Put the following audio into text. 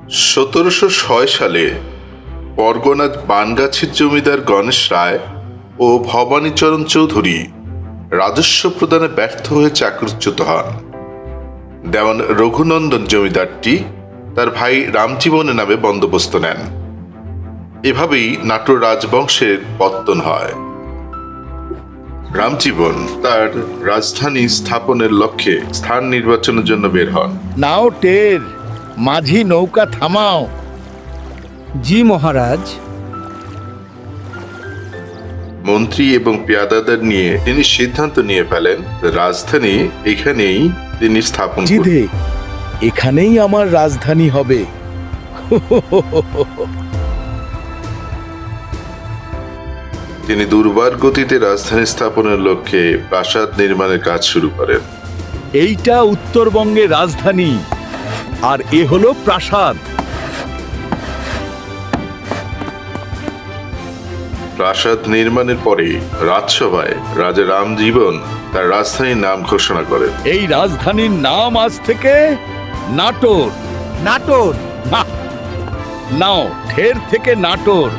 1706 সালে পরগনার বানগাছির জমিদার গণেশ রায় ও ভবানীচরণ চৌধুরী রাজস্ব প্রদানে ব্যর্থ হয়ে চাকরিচ্যুত হন। দেওয়ান রঘুনন্দন জমিদারটি তার ভাই রামজীবনের নামে বন্দোবস্ত নেন। এভাবেই নাটোর রাজবংশের পত্তন হয়। রামজীবন তার রাজধানী স্থাপনের লক্ষ্যে স্থান নির্বাচনের জন্য বের হন। নাও টের, মাঝি নৌকা থামাও। জি মহারাজ। মন্ত্রী এবং পেয়াদাদের নিয়ে তিনি সিদ্ধান্ত নিয়ে ফেলেন রাজধানী এখানেই তিনি স্থাপন করবেন। জিদে, এখানেই আমার রাজধানী হবে। তিনি দুর্বার গতিতে রাজধানী স্থাপনের লক্ষ্যে প্রাসাদ নির্মাণের কাজ শুরু করেন। এইটা উত্তরবঙ্গের রাজধানী, আর এ হলো প্রাসাদ। প্রাসাদ নির্মাণের পরে রাজসভায় রাজা রামজীবন তার রাজধানীর নাম ঘোষণা করেন। এই রাজধানীর নাম আজ থেকে নাটোর। নাটোর। নাও ঠের থেকে নাটোর।